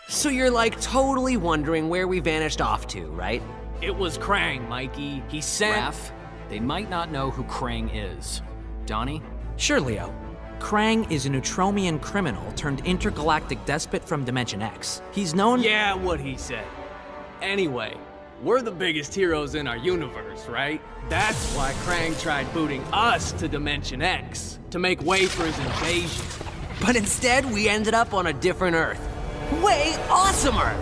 So you're like totally wondering where we vanished off to, right? It was Krang, Mikey. He sent... Raph, they might not know who Krang is. Donnie? Sure, Leo. Krang is a Neutromian criminal turned intergalactic despot from Dimension X. He's known— Yeah, what he said. Anyway, we're the biggest heroes in our universe, right? That's why Krang tried booting us to Dimension X, to make way for his invasion. But instead, we ended up on a different Earth. Way awesomer!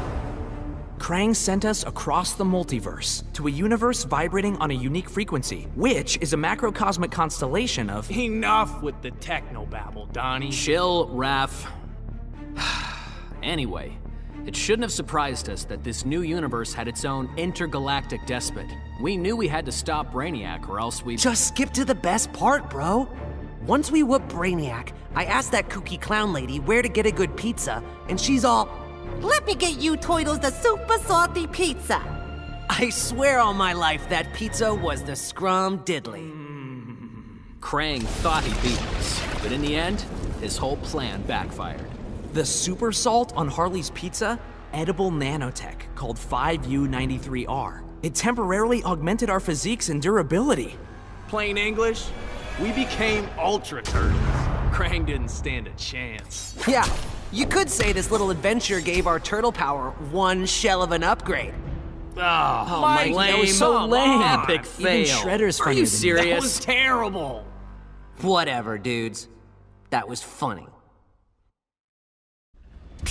Krang sent us across the multiverse to a universe vibrating on a unique frequency, which is a macrocosmic constellation of— Enough with the technobabble, Donnie. Chill, Raph. Anyway, it shouldn't have surprised us that this new universe had its own intergalactic despot. We knew we had to stop Brainiac or else we— Just skip to the best part, bro. Once we whoop Brainiac, I asked that kooky clown lady where to get a good pizza, and she's all, Let me get you Toidles the super salty pizza. I swear on my life that pizza was the Scrum Diddly. Krang thought he beat us, but in the end, his whole plan backfired. the super salt on Harley's pizza, edible nanotech called 5U93R. It temporarily augmented our physiques and durability. Plain English, we became Ultra Turtles. Krang didn't stand a chance. Yeah, you could say this little adventure gave our turtle power one shell of an upgrade. Oh, Mike, lame. that was so Come lame. on. Epic fail. Even Shredder's Are funnier you than serious? That was terrible. Whatever, dudes. That was funny.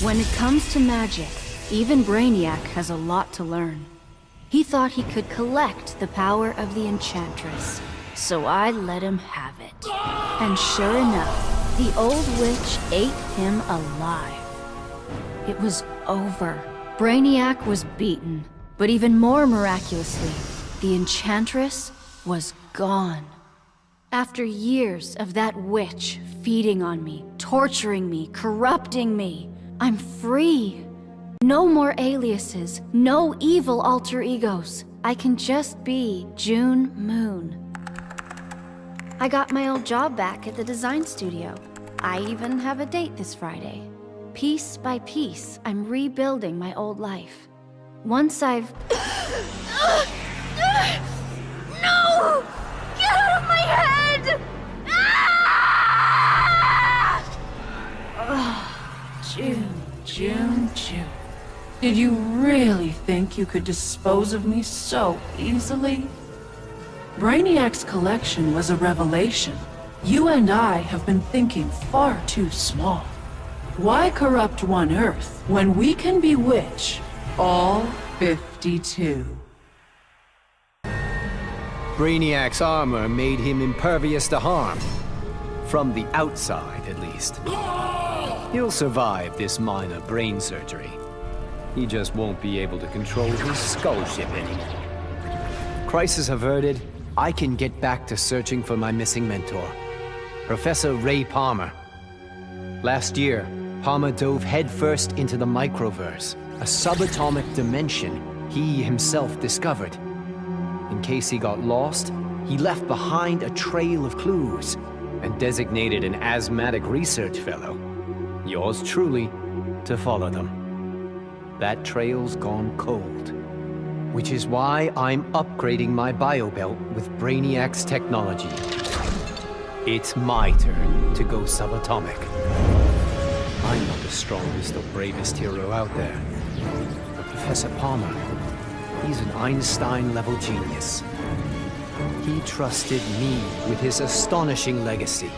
When it comes to magic, even Brainiac has a lot to learn. He thought he could collect the power of the Enchantress, so I let him have it. And sure enough, the old witch ate him alive. It was over. Brainiac was beaten, but even more miraculously, the Enchantress was gone. After years of that witch feeding on me, torturing me, corrupting me, I'm free. No more aliases, no evil alter egos. I can just be June Moon. I got my old job back at the design studio. I even have a date this Friday. Piece by piece, I'm rebuilding my old life. Once I've... No! Get out of my head! June. Did you really think you could dispose of me so easily? Brainiac's collection was a revelation. You and I have been thinking far too small. Why corrupt one Earth when we can bewitch all 52? Brainiac's armor made him impervious to harm. From the outside, at least. He'll survive this minor brain surgery. He just won't be able to control his skull ship anymore. Crisis averted, I can get back to searching for my missing mentor, Professor Ray Palmer. Last year, Palmer dove headfirst into the microverse, a subatomic dimension he himself discovered. In case he got lost, he left behind a trail of clues and designated an asthmatic research fellow, yours truly, to follow them. That trail's gone cold, which is why I'm upgrading my biobelt with Brainiac's technology. It's my turn to go subatomic. I'm not the strongest or bravest hero out there, but Professor Palmer, he's an Einstein-level genius. He trusted me with his astonishing legacy.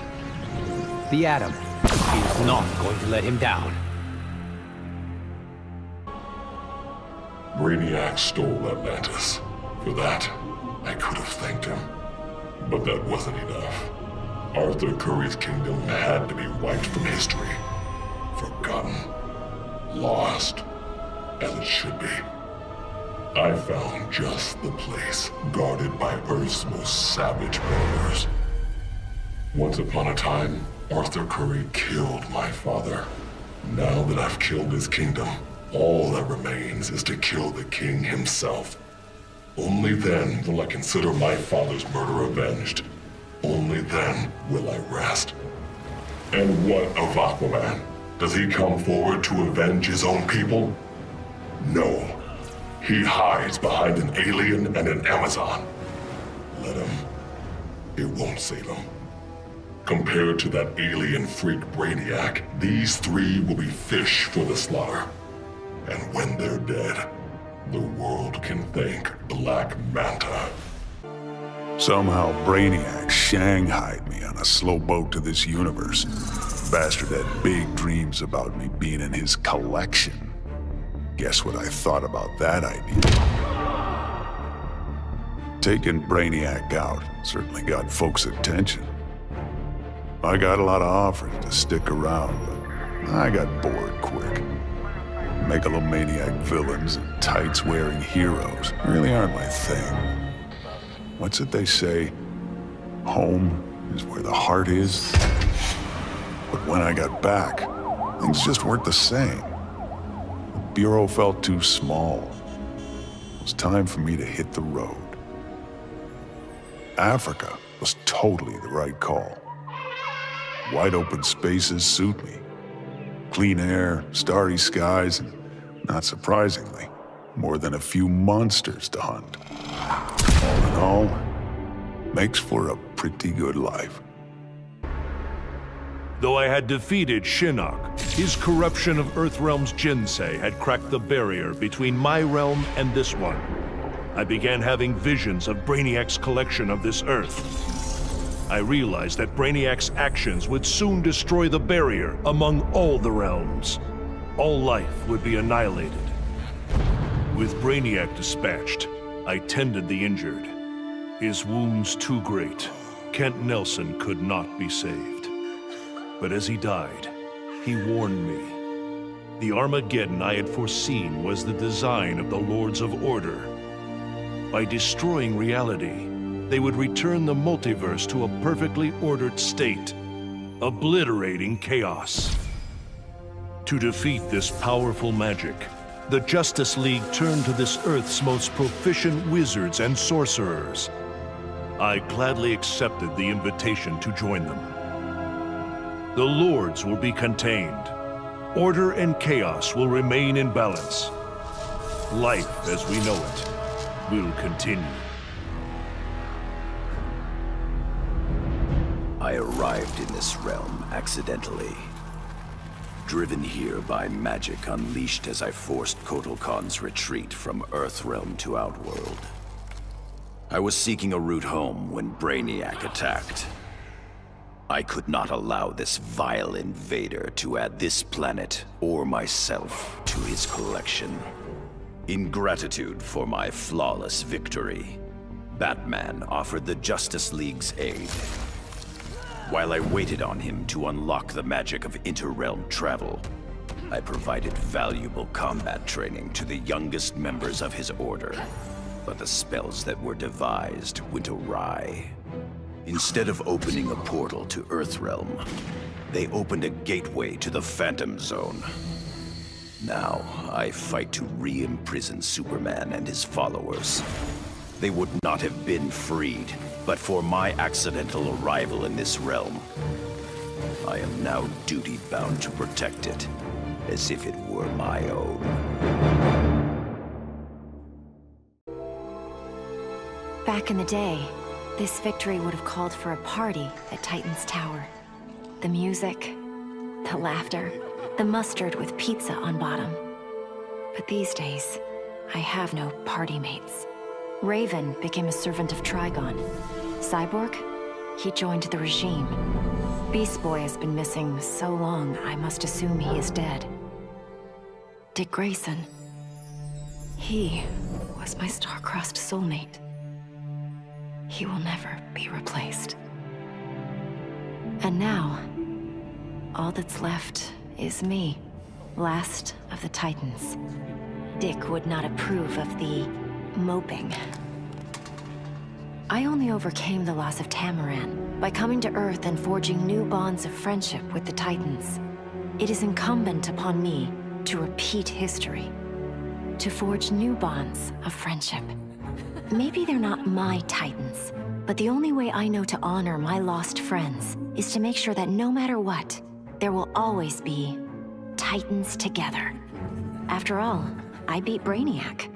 The Atom is not going to let him down. Brainiac stole Atlantis. For that, I could have thanked him. But that wasn't enough. Arthur Curry's kingdom had to be wiped from history. Forgotten. Lost. As it should be. I found just the place, guarded by Earth's most savage predators. Once upon a time, Arthur Curry killed my father. Now that I've killed his kingdom, all that remains is to kill the king himself. Only then will I consider my father's murder avenged. Only then will I rest. And what of Aquaman? Does he come forward to avenge his own people? No. He hides behind an alien and an Amazon. Let him. It won't save him. Compared to that alien freak Brainiac, these three will be fish for the slaughter. And when they're dead, the world can thank Black Manta. Somehow Brainiac shanghaied me on a slow boat to this universe. Bastard had big dreams about me being in his collection. Guess what I thought about that idea? Taking Brainiac out certainly got folks' attention. I got a lot of offers to stick around, but I got bored quick. Megalomaniac villains and tights-wearing heroes really aren't my thing. What's it they say? Home is where the heart is. But when I got back, things just weren't the same. The Bureau felt too small. It was time for me to hit the road. Africa was totally the right call. Wide open spaces suit me. Clean air, starry skies, and, not surprisingly, more than a few monsters to hunt. All in all, makes for a pretty good life. Though I had defeated Shinnok, his corruption of Earthrealm's Jinsei had cracked the barrier between my realm and this one. I began having visions of Brainiac's collection of this Earth. I realized that Brainiac's actions would soon destroy the barrier among all the realms. All life would be annihilated. With Brainiac dispatched, I tended the injured. His wounds too great, Kent Nelson could not be saved. But as he died, he warned me. The Armageddon I had foreseen was the design of the Lords of Order. By destroying reality, they would return the multiverse to a perfectly ordered state, obliterating chaos. To defeat this powerful magic, the Justice League turned to this Earth's most proficient wizards and sorcerers. I gladly accepted the invitation to join them. The Lords will be contained. Order and chaos will remain in balance. Life as we know it will continue. I arrived in this realm accidentally. Driven here by magic unleashed as I forced Kotal Khan's retreat from Earthrealm to Outworld. I was seeking a route home when Brainiac attacked. I could not allow this vile invader to add this planet or myself to his collection. In gratitude for my flawless victory, Batman offered the Justice League's aid. While I waited on him to unlock the magic of inter-realm travel, I provided valuable combat training to the youngest members of his order. But the spells that were devised went awry. Instead of opening a portal to Earthrealm, they opened a gateway to the Phantom Zone. Now, I fight to re-imprison Superman and his followers. They would not have been freed, but for my accidental arrival in this realm. I am now duty-bound to protect it, as if it were my own. Back in the day, this victory would have called for a party at Titan's Tower. The music, the laughter, the mustard with pizza on bottom. But these days, I have no party mates. Raven became a servant of Trigon. Cyborg? He joined the regime. Beast Boy has been missing so long, I must assume he is dead. Dick Grayson. He was my star-crossed soulmate. He will never be replaced. And now, all that's left is me, last of the Titans. Dick would not approve of the moping. I only overcame the loss of Tamaran by coming to Earth and forging new bonds of friendship with the Titans. It is incumbent upon me to repeat history, to forge new bonds of friendship. Maybe they're not my Titans, but the only way I know to honor my lost friends is to make sure that no matter what, there will always be Titans together. After all, I beat Brainiac.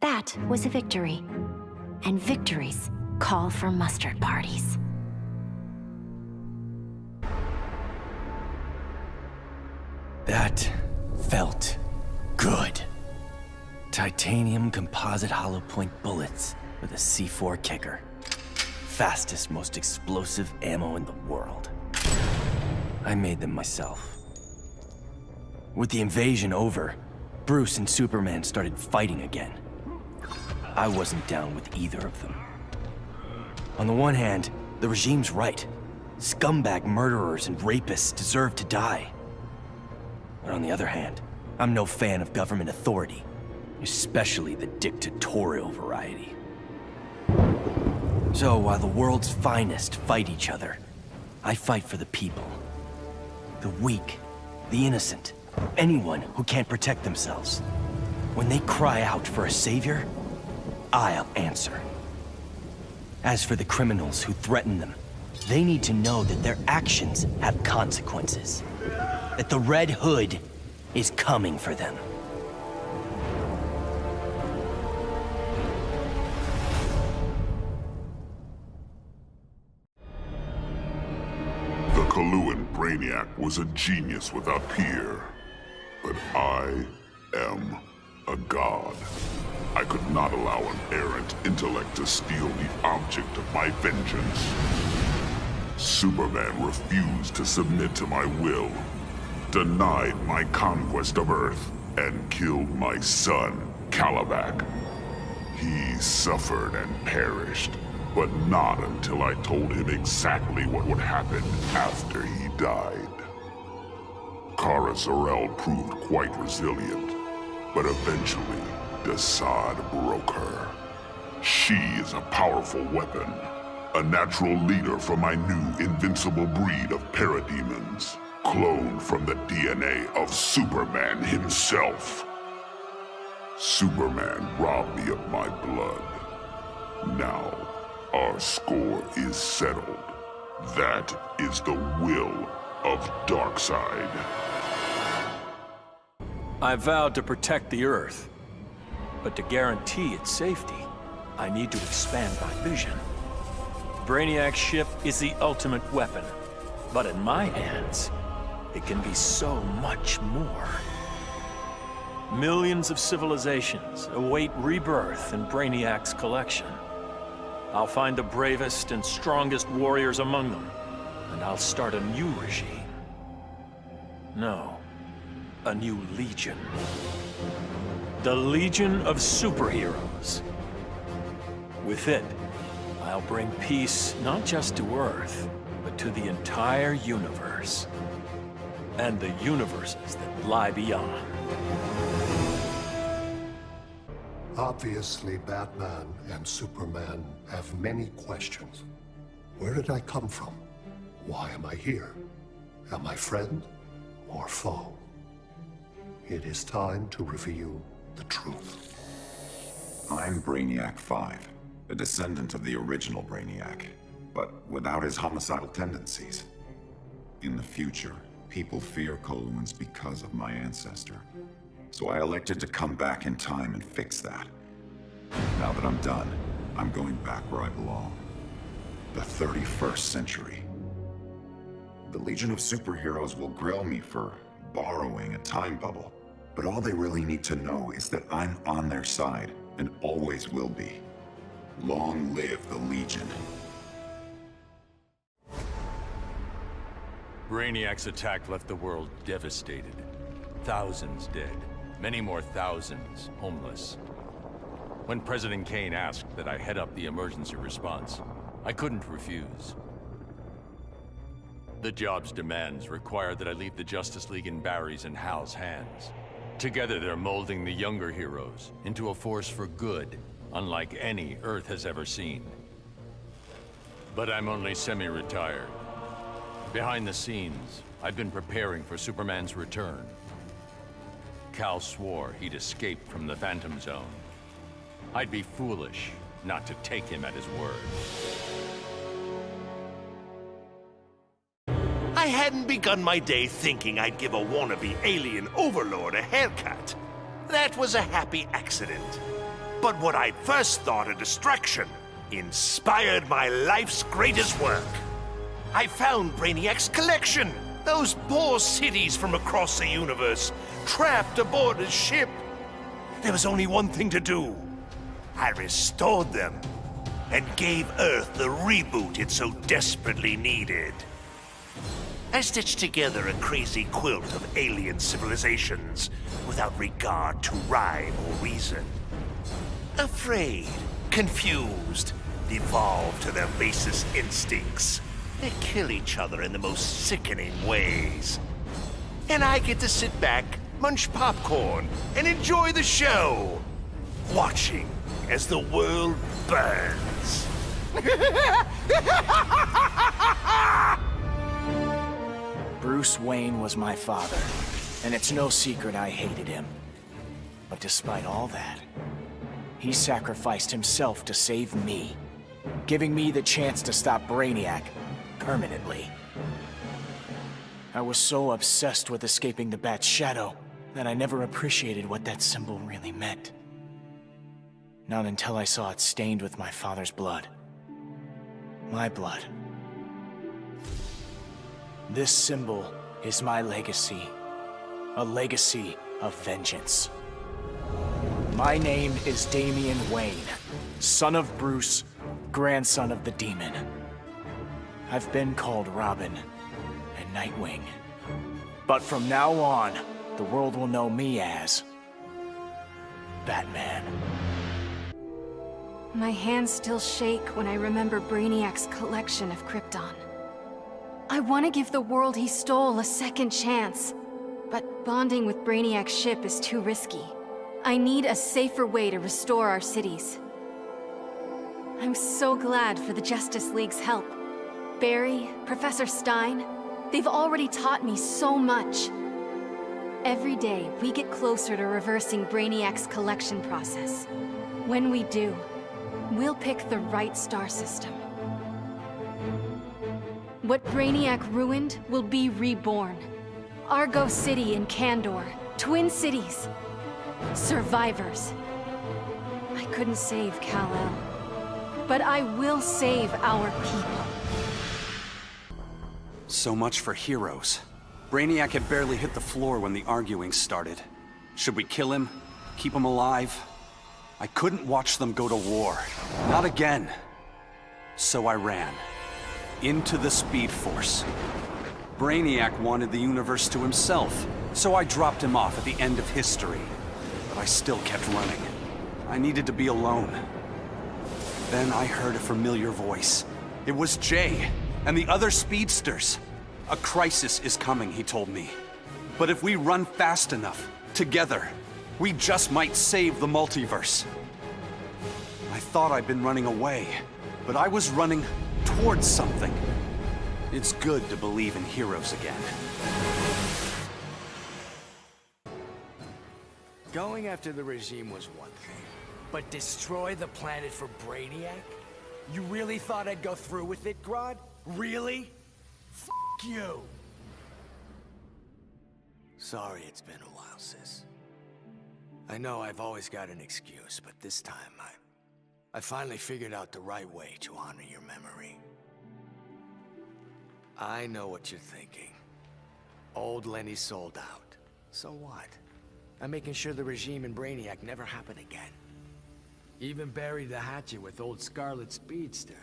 That was a victory. And victories call for mustard parties. That felt good. Titanium composite hollow point bullets with a C4 kicker. Fastest, most explosive ammo in the world. I made them myself. With the invasion over, Bruce and Superman started fighting again. I wasn't down with either of them. On the one hand, the regime's right. Scumbag murderers and rapists deserve to die. But on the other hand, I'm no fan of government authority, especially the dictatorial variety. So while the world's finest fight each other, I fight for the people. The weak, the innocent, anyone who can't protect themselves. When they cry out for a savior, I'll answer. As for the criminals who threaten them, they need to know that their actions have consequences. That the Red Hood is coming for them. The Coluan Brainiac was a genius without peer. But I am a god. I could not allow an errant intellect to steal the object of my vengeance. Superman refused to submit to my will, denied my conquest of Earth, and killed my son, Kalibak. He suffered and perished, but not until I told him exactly what would happen after he died. Kara Zor-El proved quite resilient, but eventually, Desaad broke her. She is a powerful weapon, a natural leader for my new invincible breed of parademons, cloned from the DNA of Superman himself. Superman robbed me of my blood. Now, our score is settled. That is the will of Darkseid. I vowed to protect the Earth. But to guarantee its safety, I need to expand my vision. Brainiac's ship is the ultimate weapon. But in my hands, it can be so much more. Millions of civilizations await rebirth in Brainiac's collection. I'll find the bravest and strongest warriors among them, and I'll start a new regime. No, a new legion. The Legion of Superheroes. With it, I'll bring peace not just to Earth, but to the entire universe. And the universes that lie beyond. Obviously, Batman and Superman have many questions. Where did I come from? Why am I here? Am I friend or foe? It is time to reveal the truth. I'm Brainiac 5, a descendant of the original Brainiac, but without his homicidal tendencies. In the future, people fear Coluans because of my ancestor. So I elected to come back in time and fix that. Now that I'm done, I'm going back where I belong. The 31st century. The Legion of Superheroes will grill me for borrowing a time bubble. But all they really need to know is that I'm on their side, and always will be. Long live the Legion. Brainiac's attack left the world devastated. Thousands dead. Many more thousands homeless. When President Kane asked that I head up the emergency response, I couldn't refuse. The job's demands require that I leave the Justice League in Barry's and Hal's hands. Together, they're molding the younger heroes into a force for good, unlike any Earth has ever seen. But I'm only semi-retired. Behind the scenes, I've been preparing for Superman's return. Kal swore he'd escaped from the Phantom Zone. I'd be foolish not to take him at his word. I hadn't begun begun my day thinking I'd give a wannabe alien overlord a haircut. That was a happy accident. But what I first thought a distraction inspired my life's greatest work. I found Brainiac's collection. Those poor cities from across the universe, trapped aboard his ship. There was only one thing to do. I restored them and gave Earth the reboot it so desperately needed. I stitched together a crazy quilt of alien civilizations without regard to rhyme or reason. Afraid, confused, devolved to their basest instincts. They kill each other in the most sickening ways. And I get to sit back, munch popcorn, and enjoy the show, watching as the world burns. Bruce Wayne was my father, and it's no secret I hated him. But despite all that, he sacrificed himself to save me, giving me the chance to stop Brainiac permanently. I was so obsessed with escaping the Bat's shadow that I never appreciated what that symbol really meant. Not until I saw it stained with my father's blood. My blood. This symbol is my legacy. A legacy of vengeance. My name is Damian Wayne, son of Bruce, grandson of the Demon. I've been called Robin and Nightwing. But from now on, the world will know me as Batman. My hands still shake when I remember Brainiac's collection of Krypton. I want to give the world he stole a second chance, but bonding with Brainiac's ship is too risky. I need a safer way to restore our cities. I'm so glad for the Justice League's help. Barry, Professor Stein, they've already taught me so much. Every day, we get closer to reversing Brainiac's collection process. When we do, we'll pick the right star system. What Brainiac ruined will be reborn. Argo City and Kandor, Twin Cities. Survivors. I couldn't save Kal-El, but I will save our people. So much for heroes. Brainiac had barely hit the floor when the arguing started. Should we kill him? Keep him alive? I couldn't watch them go to war. Not again. So I ran. Into the Speed Force. Brainiac wanted the universe to himself, so I dropped him off at the end of history. But I still kept running. I needed to be alone. Then I heard a familiar voice. It was Jay, and the other speedsters. A crisis is coming, he told me. But if we run fast enough, together, we just might save the multiverse. I thought I'd been running away, but I was running towards something. It's good to believe in heroes again. Going after the regime was one thing, but destroy the planet for Brainiac? You really thought I'd go through with it, Grodd? Really? F*** you! Sorry it's been a while, sis. I know I've always got an excuse, but this time I finally figured out the right way to honor your memory. I know what you're thinking. Old Lenny sold out. So what? I'm making sure the regime and Brainiac never happen again. Even buried the hatchet with old Scarlet Speedster.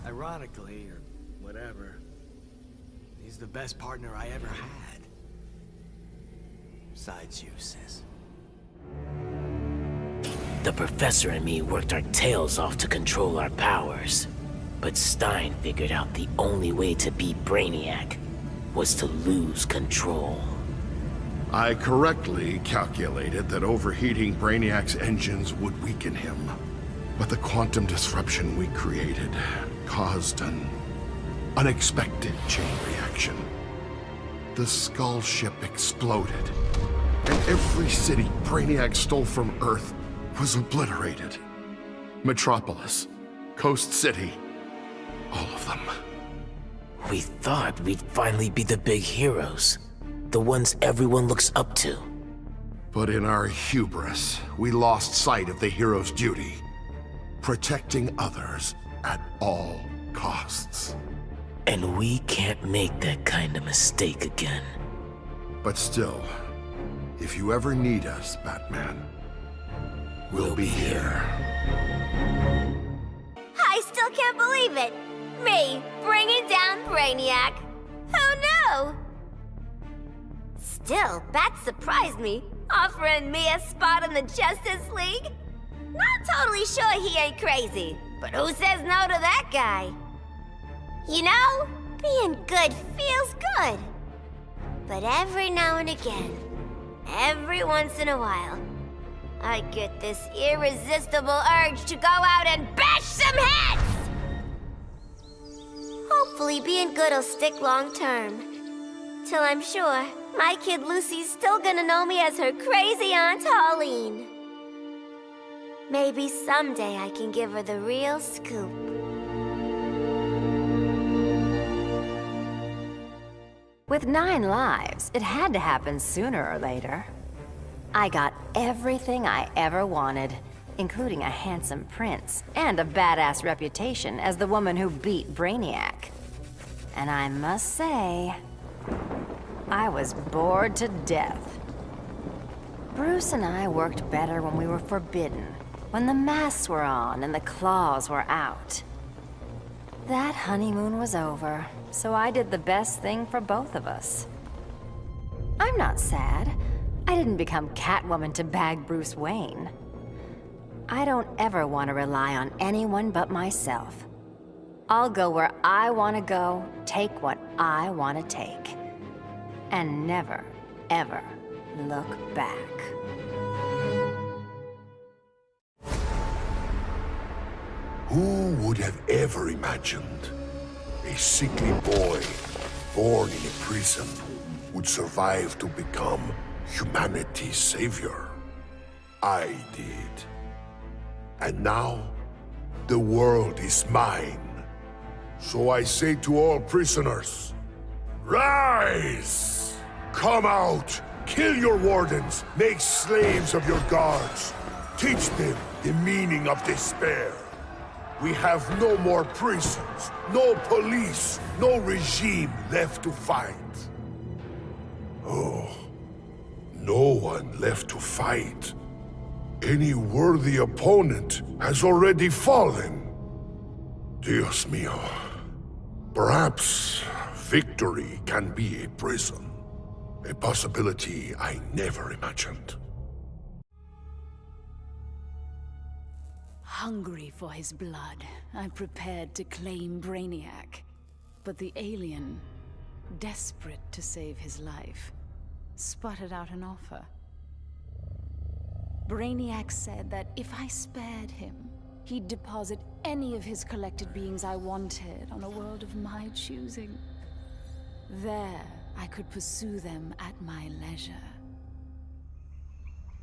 Ironically, or whatever, he's the best partner I ever had. Besides you, sis. The Professor and me worked our tails off to control our powers. But Stein figured out the only way to beat Brainiac was to lose control. I correctly calculated that overheating Brainiac's engines would weaken him. But the quantum disruption we created caused an unexpected chain reaction. The Skull ship exploded, and every city Brainiac stole from Earth was obliterated. Metropolis, Coast City, all of them We thought we'd finally be the big heroes. The ones everyone looks up to. But in our hubris, we lost sight of the hero's duty. Protecting others at all costs. And we can't make that kind of mistake again. But still, if you ever need us, Batman, we'll be here. I still can't believe it! Me, bringing down Brainiac! Who knew? Still, Bat surprised me, offering me a spot in the Justice League. Not totally sure he ain't crazy, but who says no to that guy? You know, being good feels good. But every now and again, every once in a while, I get this irresistible urge to go out and bash some heads! Hopefully being good'll stick long term. Till I'm sure my kid Lucy's still gonna know me as her crazy Aunt Pauline. Maybe someday I can give her the real scoop. With 9 lives, it had to happen sooner or later. I got everything I ever wanted, including a handsome prince and a badass reputation as the woman who beat Brainiac. And I must say, I was bored to death. Bruce and I worked better when we were forbidden, when the masks were on and the claws were out. That honeymoon was over, so I did the best thing for both of us. I'm not sad. I didn't become Catwoman to bag Bruce Wayne. I don't ever want to rely on anyone but myself. I'll go where I want to go, take what I want to take. And never, ever look back. Who would have ever imagined a sickly boy born in a prison would survive to become humanity's savior? I did. And now, the world is mine. So I say to all prisoners, rise! Come out! Kill your wardens! Make slaves of your guards! Teach them the meaning of despair! We have no more prisons, no police, no regime left to fight. Oh, no one left to fight. Any worthy opponent has already fallen. Dios mío. Perhaps victory can be a prison. A possibility I never imagined. Hungry for his blood, I prepared to claim Brainiac. But the alien, desperate to save his life, sputtered out an offer. Brainiac said that if I spared him, he'd deposit any of his collected beings I wanted on a world of my choosing. There, I could pursue them at my leisure.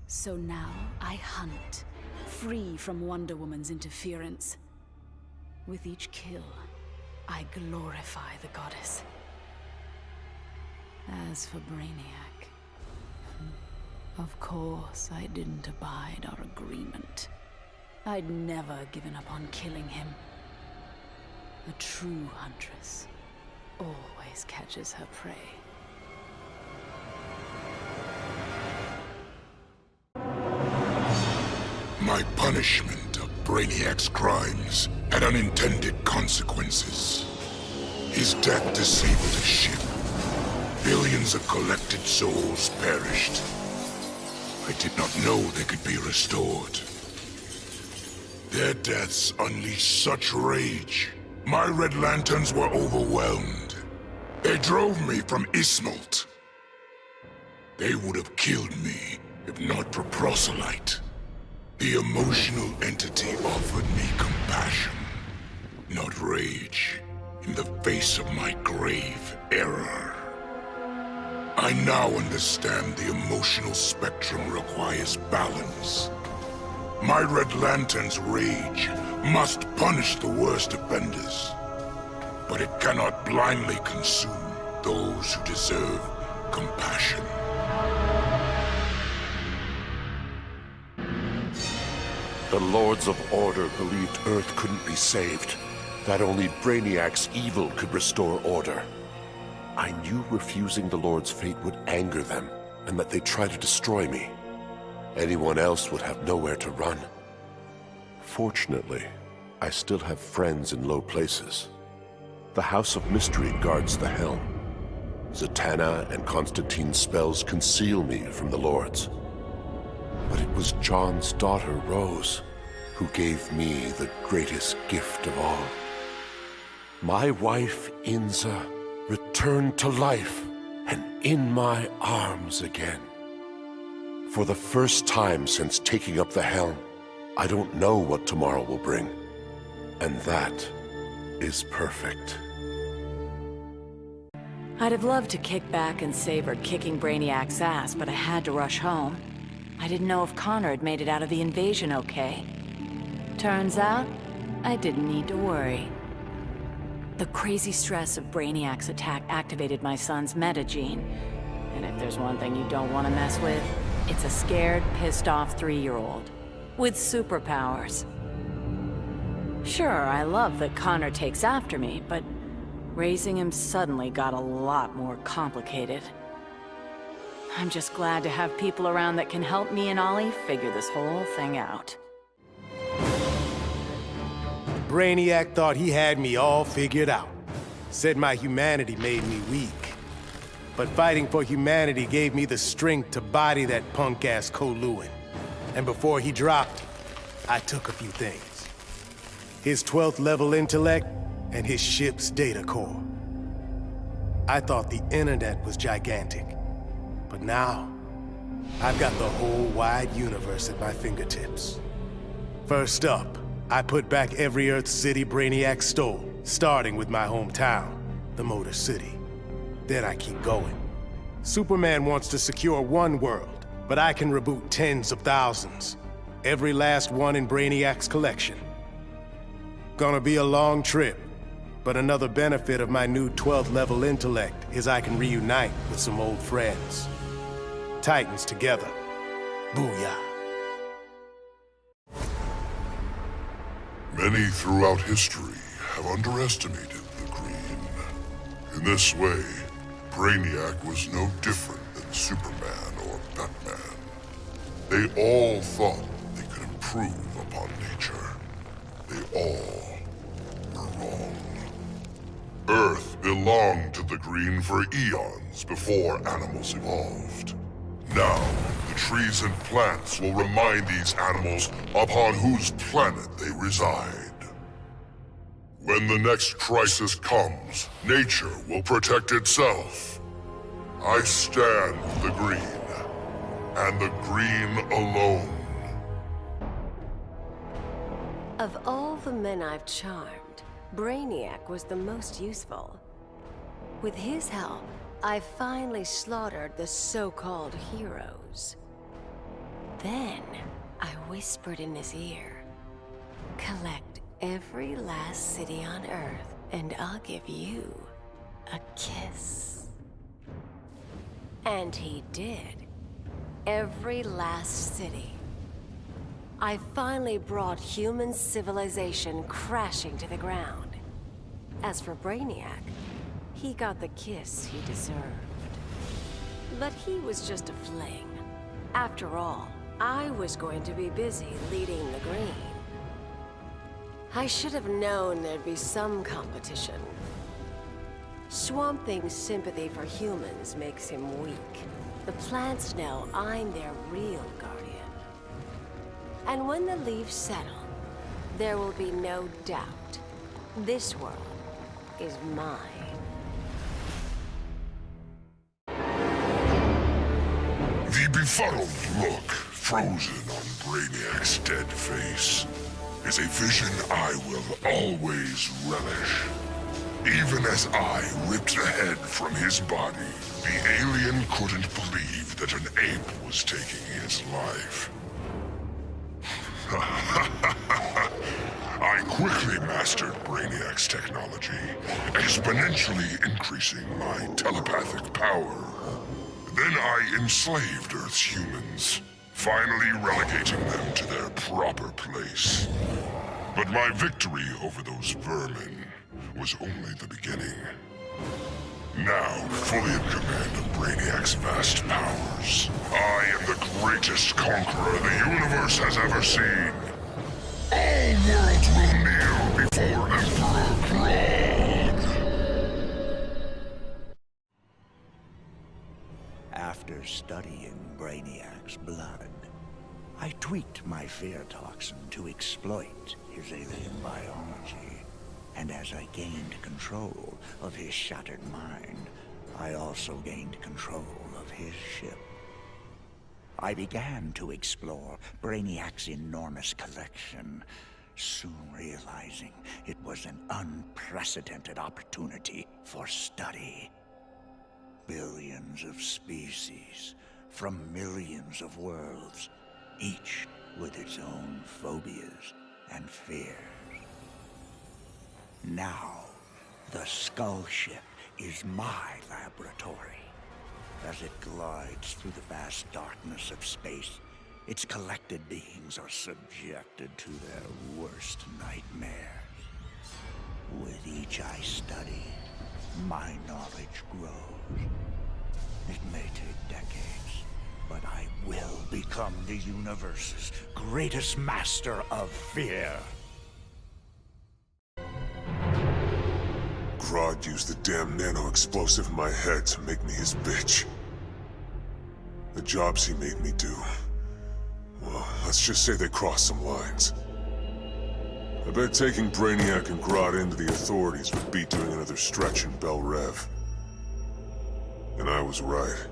So now I hunt, free from Wonder Woman's interference. With each kill, I glorify the goddess. As for Brainiac, of course I didn't abide our agreement. I'd never given up on killing him. A true huntress always catches her prey. My punishment of Brainiac's crimes had unintended consequences. His death disabled a ship. Billions of collected souls perished. I did not know they could be restored. Their deaths unleashed such rage. My Red Lanterns were overwhelmed. They drove me from Ismalt. They would have killed me if not for Proselyte. The emotional entity offered me compassion, not rage, in the face of my grave error. I now understand the emotional spectrum requires balance. My Red Lantern's rage must punish the worst offenders. but it cannot blindly consume those who deserve compassion. The Lords of Order believed Earth couldn't be saved, that only Brainiac's evil could restore order. I knew refusing the Lord's fate would anger them, and that they'd try to destroy me. Anyone else would have nowhere to run. Fortunately, I still have friends in low places. The House of Mystery guards the helm. Zatanna and Constantine's spells conceal me from the Lords. But it was John's daughter, Rose, who gave me the greatest gift of all. My wife, Inza, returned to life and in my arms again. For the first time since taking up the helm, I don't know what tomorrow will bring. And that is perfect. I'd have loved to kick back and savor kicking Brainiac's ass, but I had to rush home. I didn't know if Connor had made it out of the invasion okay. Turns out, I didn't need to worry. The crazy stress of Brainiac's attack activated my son's metagene. And if there's one thing you don't want to mess with, it's a scared, pissed-off 3-year-old. With superpowers. Sure, I love that Connor takes after me, but raising him suddenly got a lot more complicated. I'm just glad to have people around that can help me and Ollie figure this whole thing out. Brainiac thought he had me all figured out. Said my humanity made me weak. But fighting for humanity gave me the strength to body that punk-ass Koluan. And before he dropped, I took a few things. His 12th level intellect and his ship's data core. I thought the internet was gigantic. But now, I've got the whole wide universe at my fingertips. First up, I put back every Earth city Brainiac stole, starting with my hometown, the Motor City. Then I keep going. Superman wants to secure one world, but I can reboot tens of thousands. Every last one in Brainiac's collection. Gonna be a long trip, but another benefit of my new 12th level intellect is I can reunite with some old friends. Titans together. Booyah. Many throughout history have underestimated the Green. In this way, Brainiac was no different than Superman or Batman. They all thought they could improve upon nature. They all were wrong. Earth belonged to the Green for eons before animals evolved. Now, the trees and plants will remind these animals upon whose planet they reside. When the next crisis comes, nature will protect itself. I stand with the Green, and the Green alone. Of all the men I've charmed, Brainiac was the most useful. With his help, I finally slaughtered the so-called heroes. Then, I whispered in his ear, collect every last city on Earth, and I'll give you a kiss. And he did. Every last city. I finally brought human civilization crashing to the ground. As for Brainiac, he got the kiss he deserved. But he was just a fling. After all, I was going to be busy leading the Green. I should have known there'd be some competition. Swamp Thing's sympathy for humans makes him weak. The plants know I'm their real guardian. And when the leaves settle, there will be no doubt. This world is mine. The befuddled look frozen on Brainiac's dead face is a vision I will always relish. Even as I ripped the head from his body, the alien couldn't believe that an ape was taking his life. I quickly mastered Brainiac's technology, exponentially increasing my telepathic power. Then I enslaved Earth's humans, finally relegating them to their proper place. But my victory over those vermin was only the beginning. Now, fully in command of Brainiac's vast powers, I am the greatest conqueror the universe has ever seen. All worlds will kneel before Emperor Grodd. After studying Brainiac's blood, I tweaked my fear toxin to exploit his alien biology. And as I gained control of his shattered mind, I also gained control of his ship. I began to explore Brainiac's enormous collection, soon realizing it was an unprecedented opportunity for study. Billions of species from millions of worlds, each with its own phobias and fears. Now, the Skull Ship is my laboratory. As it glides through the vast darkness of space, its collected beings are subjected to their worst nightmares. With each I study, my knowledge grows. It may take decades, but I will become the universe's greatest master of fear. Grodd used the damn nano-explosive in my head to make me his bitch. The jobs he made me do, well, let's just say they crossed some lines. I bet taking Brainiac and Grodd into the authorities would be doing another stretch in Bel Rev. And I was right.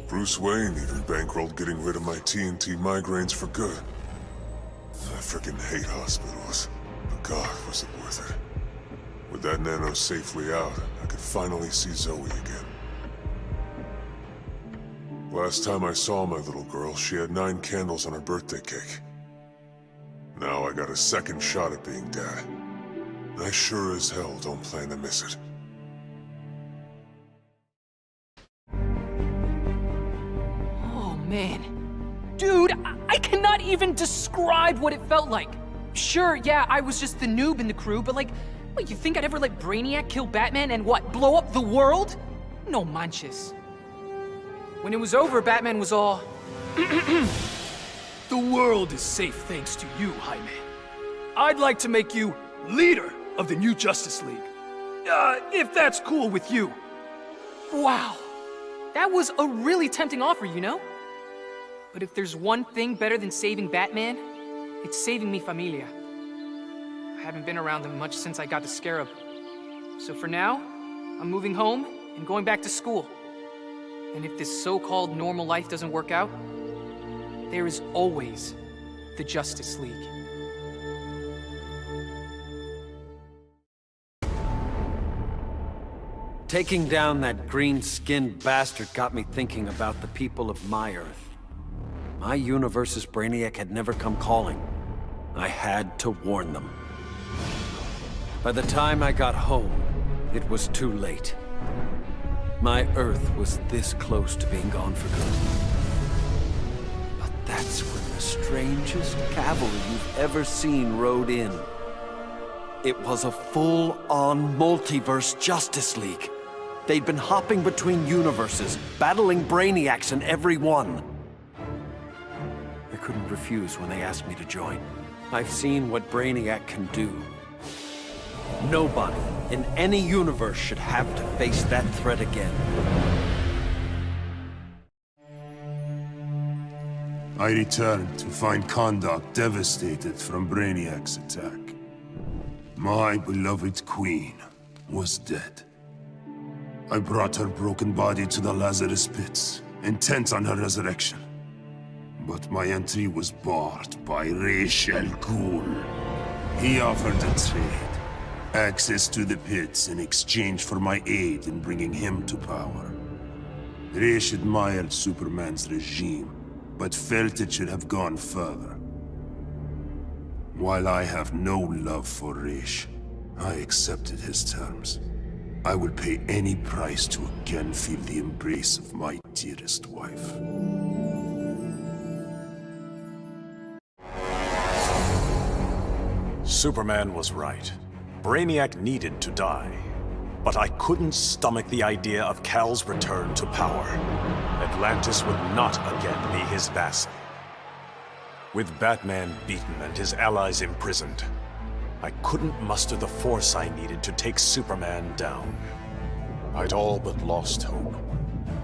Bruce Wayne even bankrolled getting rid of my TNT migraines for good. I frickin' hate hospitals, but God, was it worth it. With that nano safely out, I could finally see Zoe again. Last time I saw my little girl, she had 9 candles on her birthday cake. Now I got a second shot at being dad. And I sure as hell don't plan to miss it. Oh man. Dude, I cannot even describe what it felt like. Sure, yeah, I was just the noob in the crew, but like, what, you think I'd ever let Brainiac kill Batman and what, blow up the world? No manches. When it was over, Batman was all... The world is safe thanks to you, Jaime. I'd like to make you leader of the new Justice League. If that's cool with you. Wow. That was a really tempting offer, you know? But if there's one thing better than saving Batman, it's saving mi familia. I haven't been around them much since I got the Scarab. So for now, I'm moving home and going back to school. And if this so-called normal life doesn't work out, there is always the Justice League. Taking down that green-skinned bastard got me thinking about the people of my Earth. My universe's Brainiac had never come calling. I had to warn them. By the time I got home, it was too late. My Earth was this close to being gone for good. But that's when the strangest cavalry you've ever seen rode in. It was a full-on multiverse Justice League. They'd been hopping between universes, battling Brainiacs in every one. I couldn't refuse when they asked me to join. I've seen what Brainiac can do. Nobody in any universe should have to face that threat again. I returned to find Kahndaq devastated from Brainiac's attack. My beloved queen was dead. I brought her broken body to the Lazarus Pits, intent on her resurrection. But my entry was barred by Ra's al Ghul. He offered a trade. Access to the pits in exchange for my aid in bringing him to power. Ra's admired Superman's regime, but felt it should have gone further. While I have no love for Rish, I accepted his terms. I will pay any price to again feel the embrace of my dearest wife. Superman was right. Brainiac needed to die. But I couldn't stomach the idea of Kal's return to power. Atlantis would not again be his vassal. With Batman beaten and his allies imprisoned, I couldn't muster the force I needed to take Superman down. I'd all but lost hope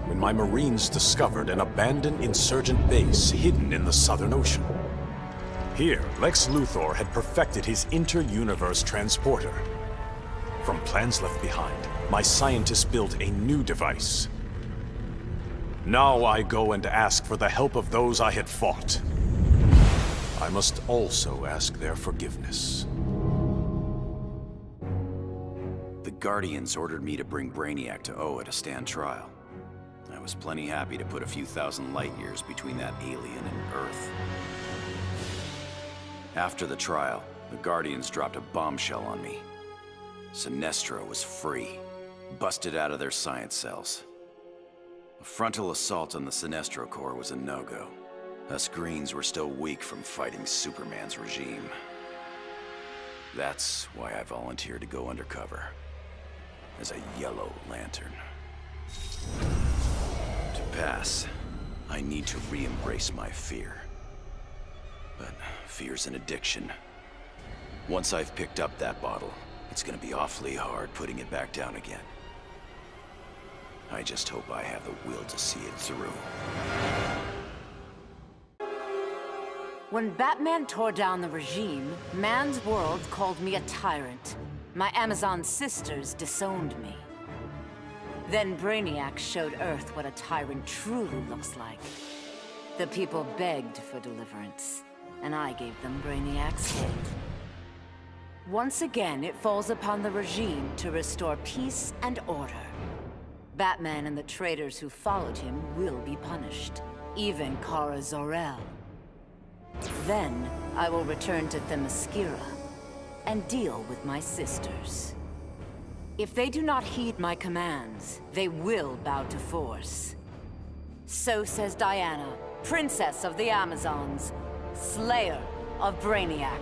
when my Marines discovered an abandoned insurgent base hidden in the Southern Ocean. Here, Lex Luthor had perfected his inter-universe transporter. From plans left behind, my scientists built a new device. Now I go and ask for the help of those I had fought. I must also ask their forgiveness. The Guardians ordered me to bring Brainiac to Oa to stand trial. I was plenty happy to put a few thousand light years between that alien and Earth. After the trial, the Guardians dropped a bombshell on me. Sinestro was free, busted out of their science cells. A frontal assault on the Sinestro Corps was a no-go. Us Greens were still weak from fighting Superman's regime. That's why I volunteered to go undercover as a Yellow Lantern. To pass, I need to re-embrace my fear. But fear's an addiction. Once I've picked up that bottle, it's gonna be awfully hard putting it back down again. I just hope I have the will to see it through. When Batman tore down the regime, man's world called me a tyrant. My Amazon sisters disowned me. Then Brainiac showed Earth what a tyrant truly looks like. The people begged for deliverance, and I gave them Brainiac's head. Once again, it falls upon the regime to restore peace and order. Batman and the traitors who followed him will be punished, even Kara Zor-El. Then, I will return to Themyscira and deal with my sisters. If they do not heed my commands, they will bow to force. So says Diana, Princess of the Amazons, Slayer of Brainiac.